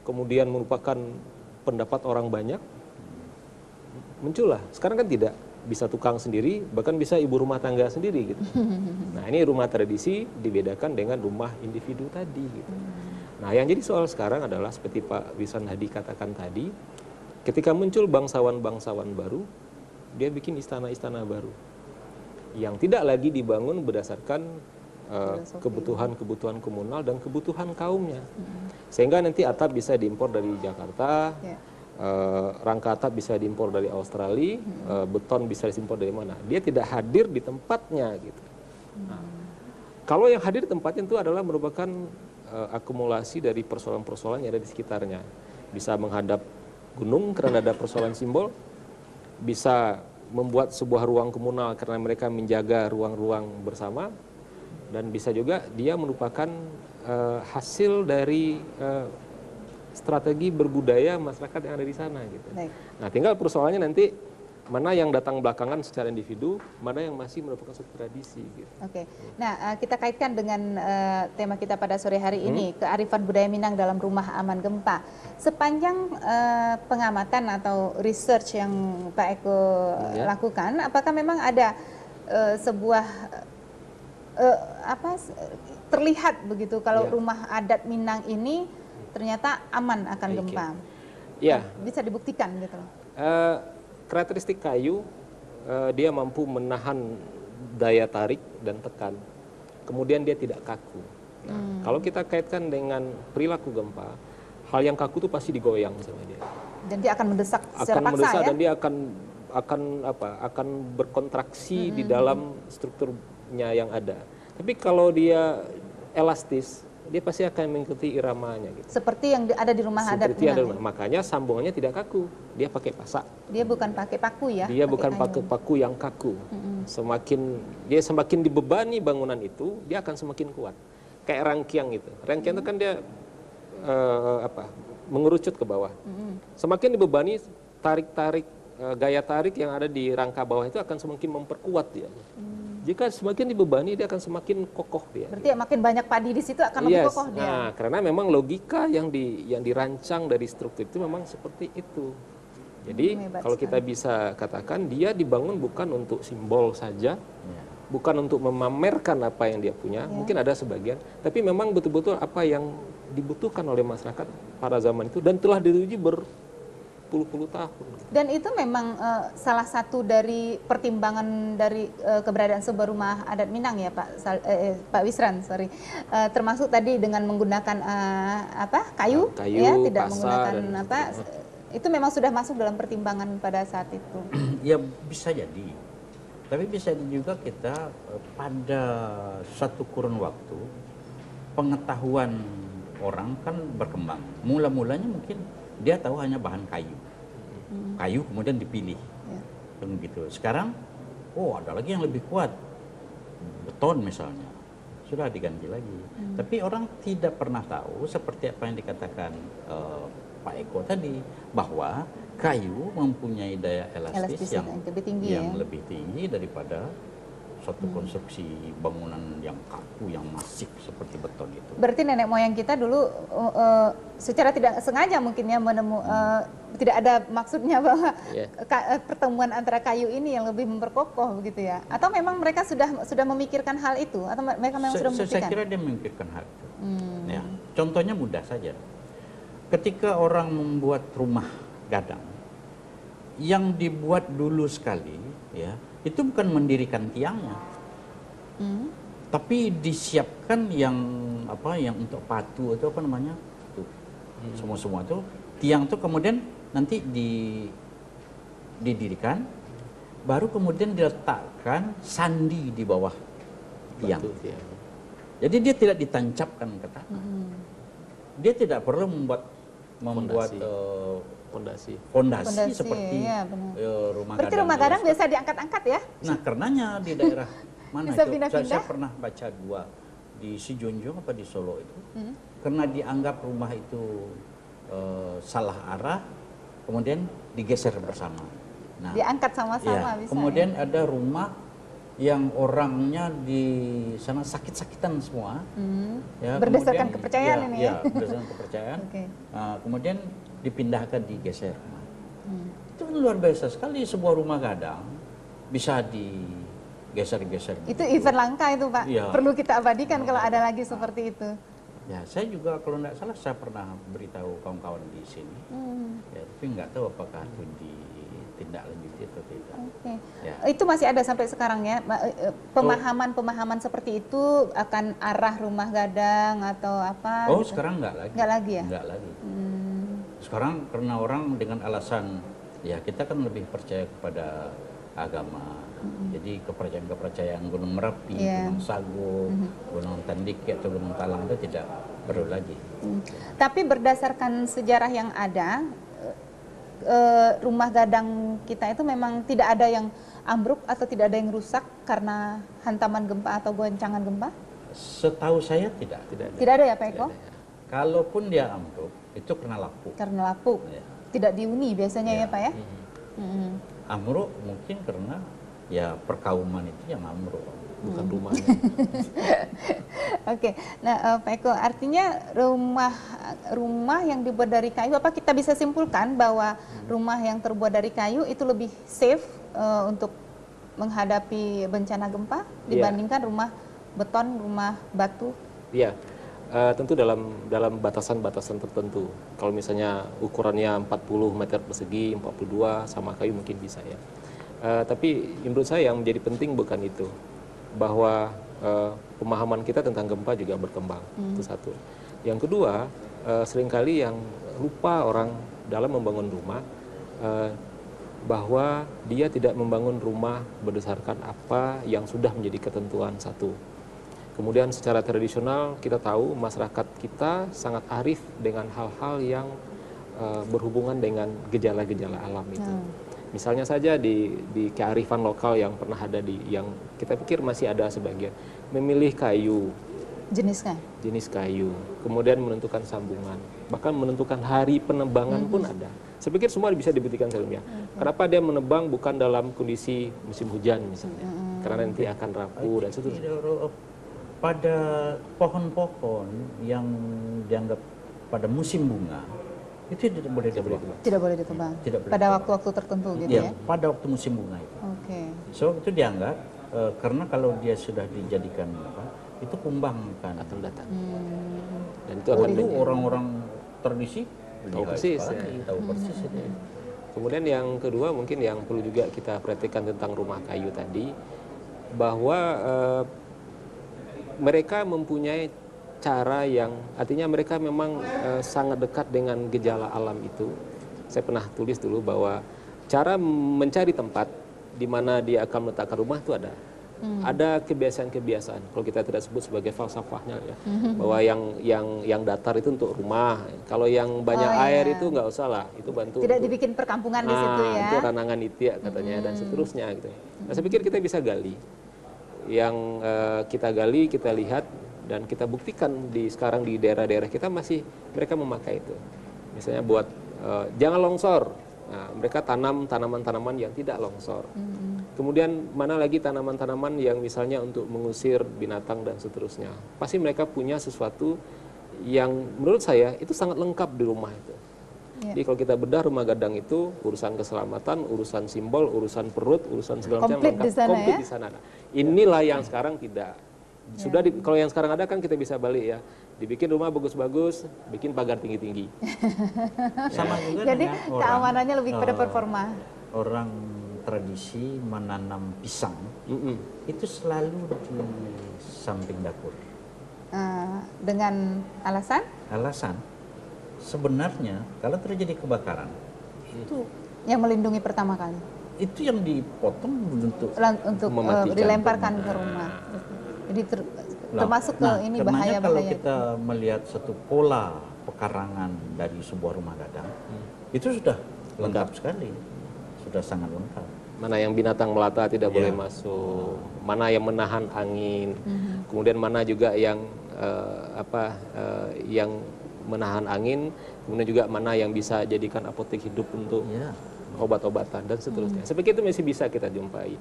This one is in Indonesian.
kemudian merupakan pendapat orang banyak, muncullah. Sekarang kan tidak, bisa tukang sendiri, bahkan bisa ibu rumah tangga sendiri gitu. Nah ini rumah tradisi dibedakan dengan rumah individu tadi gitu. Nah yang jadi soal sekarang adalah seperti Pak Wiswan Hadi katakan tadi, ketika muncul bangsawan-bangsawan baru, dia bikin istana-istana baru yang tidak lagi dibangun berdasarkan kebutuhan-kebutuhan komunal dan kebutuhan kaumnya. Sehingga nanti atap bisa diimpor dari Jakarta, rangka atap bisa diimpor dari Australia, beton bisa diimpor dari mana. Dia tidak hadir di tempatnya gitu. Nah, kalau yang hadir di tempatnya itu adalah merupakan akumulasi dari persoalan-persoalan yang ada di sekitarnya. Bisa menghadap gunung karena ada persoalan simbol, bisa membuat sebuah ruang komunal karena mereka menjaga ruang-ruang bersama, dan bisa juga dia merupakan hasil dari strategi berbudaya masyarakat yang ada di sana gitu. Nah, tinggal persoalannya nanti mana yang datang belakangan secara individu, mana yang masih merupakan suatu tradisi gitu. Oke. Nah, kita kaitkan dengan tema kita pada sore hari ini, kearifan budaya Minang dalam rumah aman gempa. Sepanjang pengamatan atau research yang Pak Eko lakukan, apakah memang ada sebuah terlihat begitu kalau rumah adat Minang ini ternyata aman akan gempa? Ya. Bisa dibuktikan gitu. Karakteristik kayu, dia mampu menahan daya tarik dan tekan. Kemudian dia tidak kaku. Nah, kalau kita kaitkan dengan perilaku gempa, hal yang kaku itu pasti digoyang sama dia. Dan dia akan mendesak secara paksa ya? Dan dia akan berkontraksi di dalam strukturnya yang ada. Tapi kalau dia elastis, dia pasti akan mengikuti iramanya gitu. Seperti yang ada di rumah adat Minang. Makanya sambungannya tidak kaku, dia pakai pasak. Dia bukan pakai paku ya? Dia bukan pakai paku yang kaku. Semakin dibebani bangunan itu, dia akan semakin kuat. Kayak rangkiang itu. Rangkiang itu kan dia mengerucut ke bawah. Semakin dibebani, gaya tarik yang ada di rangka bawah itu akan semakin memperkuat dia. Jika semakin dibebani, dia akan semakin kokoh dia. Berarti ya makin banyak padi di situ akan lebih kokoh dia. Nah, karena memang logika yang dirancang dari struktur itu memang seperti itu. Jadi kalau kita bisa katakan dia dibangun bukan untuk simbol saja, bukan untuk memamerkan apa yang dia punya, mungkin ada sebagian, tapi memang betul-betul apa yang dibutuhkan oleh masyarakat pada zaman itu dan telah diuji berpuluh-puluh tahun. Dan itu memang salah satu dari pertimbangan dari keberadaan sebuah rumah adat Minang ya Pak Wisran, termasuk tadi dengan menggunakan kayu ya, tidak menggunakan itu memang sudah masuk dalam pertimbangan pada saat itu. Ya bisa jadi, tapi bisa juga kita pada satu kurun waktu pengetahuan orang kan berkembang. Mula-mulanya mungkin dia tahu hanya bahan kayu. Kayu kemudian dipilih. Begitu. Sekarang ada lagi yang lebih kuat. Beton misalnya. Sudah diganti lagi. Tapi orang tidak pernah tahu seperti apa yang dikatakan Pak Eko tadi, bahwa kayu mempunyai daya elastis yang lebih tinggi daripada suatu konstruksi bangunan yang kaku, yang masif seperti beton itu. Berarti nenek moyang kita dulu secara tidak sengaja mungkin ya tidak ada maksudnya bahwa pertemuan antara kayu ini yang lebih memperkokoh begitu ya? Atau memang mereka sudah memikirkan hal itu? Atau mereka memang sudah memikirkan? Saya kira dia memikirkan hal itu. Ya, contohnya mudah saja. Ketika orang membuat rumah gadang, yang dibuat dulu sekali, ya, itu bukan mendirikan tiangnya, tapi disiapkan yang untuk patu atau semua itu tiang itu kemudian nanti didirikan, baru kemudian diletakkan sandi di bawah tiang. Jadi dia tidak ditancapkan ke tanah. Dia tidak perlu membuat fondasi seperti rumah gadang. Berarti rumah gadang biasa diangkat-angkat ya? Nah, karenanya di daerah mana bisa itu? Saya pernah baca dua di Sijunjung apa di Solo itu, karena dianggap rumah itu salah arah, kemudian digeser bersama. Nah, diangkat sama-sama bisa. Kemudian ada rumah yang orangnya di sana sakit-sakitan semua. Ya, Berdasarkan kemudian, kepercayaan ya, ini ya? ya? Berdasarkan kepercayaan. Oke. Kemudian dipindahkan, digeser. Itu kan luar biasa sekali, sebuah rumah gadang bisa digeser-geser. Itu event langka itu Pak, Iya. perlu kita abadikan kalau ada lagi seperti itu. Ya, saya juga kalau tidak salah saya pernah beritahu kawan-kawan di sini. Ya, tapi nggak tahu apakah itu ditindaklanjuti atau tidak. Oke. Ya. Itu masih ada sampai sekarang ya, pemahaman-pemahaman seperti itu akan arah rumah gadang atau apa? Oh, gitu? sekarang nggak lagi. Nggak lagi ya? Nggak lagi. Sekarang karena orang dengan alasan, ya kita kan lebih percaya kepada agama. Jadi kepercayaan-kepercayaan Gunung Merapi, Iya. Gunung Sago, Gunung Tandike atau Gunung Talang itu tidak perlu lagi. Tapi berdasarkan sejarah yang ada, rumah gadang kita itu memang tidak ada yang ambruk atau tidak ada yang rusak karena hantaman gempa atau goncangan gempa? Setahu saya tidak. Tidak ada ya Pak Eko? Kalaupun dia ambruk, itu karena lapuk. Karena lapuk. Ya. Tidak dihuni biasanya ya Pak ya? Ambruk mungkin karena ya perkauman itu yang ambruk. Bukan rumahnya. Oke, nah Pak Eko, artinya rumah yang dibuat dari kayu, apa kita bisa simpulkan bahwa rumah yang terbuat dari kayu itu lebih safe untuk menghadapi bencana gempa dibandingkan rumah beton, rumah batu? Iya, tentu dalam batasan-batasan tertentu. Kalau misalnya ukurannya 40 meter persegi, 42 sama kayu mungkin bisa ya. Tapi menurut saya yang menjadi penting bukan itu, bahwa pemahaman kita tentang gempa juga berkembang. Itu satu. Yang kedua, seringkali yang lupa orang dalam membangun rumah, bahwa dia tidak membangun rumah berdasarkan apa yang sudah menjadi ketentuan satu. Kemudian secara tradisional kita tahu masyarakat kita sangat arif dengan hal-hal yang berhubungan dengan gejala-gejala alam itu. Misalnya saja di kearifan lokal yang pernah ada yang kita pikir masih ada sebagian, memilih kayu, jenis kayu, kemudian menentukan sambungan, bahkan menentukan hari penebangan pun ada. Saya pikir semua bisa dibuktikan sebelumnya. Kenapa dia menebang bukan dalam kondisi musim hujan misalnya, karena nanti akan rapuh dan seterusnya. Pada pohon-pohon yang dianggap pada musim bunga, itu tidak boleh ditebang. Tidak boleh ditebang. Tidak boleh pada ditebang. waktu-waktu tertentu gitu Ya, ya? pada waktu musim bunga itu. Oke. So itu dianggap karena kalau dia sudah dijadikan itu kumbang kan Akan datang. Dan itu Oh, akan itu orang-orang tradisi tahu persis. tahu persis itu. Kemudian yang kedua mungkin yang perlu juga kita perhatikan tentang rumah kayu tadi, bahwa mereka mempunyai cara yang artinya mereka memang sangat dekat dengan gejala alam itu. Saya pernah tulis dulu bahwa cara mencari tempat di mana dia akan meletakkan rumah itu ada. Ada kebiasaan-kebiasaan. Kalau kita tidak sebut sebagai falsafahnya ya, bahwa yang datar itu untuk rumah. Kalau yang banyak air itu nggak usah lah, itu bantu. Tidak dibikin perkampungan di situ ya. Itu ranangan itia katanya dan seterusnya gitu. Nah, saya pikir kita bisa gali. Yang kita gali, kita lihat dan kita buktikan sekarang di daerah-daerah kita masih mereka memakai itu. Misalnya buat jangan longsor. Nah, mereka tanam tanaman-tanaman yang tidak longsor. Kemudian mana lagi tanaman-tanaman yang misalnya untuk mengusir binatang dan seterusnya. Pasti mereka punya sesuatu yang menurut saya itu sangat lengkap di rumah itu. Jadi kalau kita bedah rumah gadang itu urusan keselamatan, urusan simbol, urusan perut, urusan segala macam Komplit lengkap, di sana komplit ya? di sana. Inilah yang sekarang tidak. Sudah kalau yang sekarang ada kan kita bisa balik ya. Dibikin rumah bagus-bagus, bikin pagar tinggi-tinggi. Sama juga Jadi dengan orang, keamanannya lebih pada performa. orang tradisi menanam pisang itu selalu di samping dapur. Dengan alasan? Alasan sebenarnya kalau terjadi kebakaran itu Yang melindungi pertama kali. itu yang dipotong untuk Untuk Mematikan. dilemparkan ke rumah. Jadi termasuk ke ini karenanya kalau bahaya-bahaya. kita melihat satu pola pekarangan dari sebuah rumah gadang itu sudah lengkap sekali, sudah sangat lengkap. Mana yang binatang melata tidak boleh masuk, mana yang menahan angin, kemudian mana juga yang yang menahan angin, kemudian juga mana yang bisa jadikan apotek hidup untuk obat-obatan dan seterusnya. Seperti itu masih bisa kita jumpai.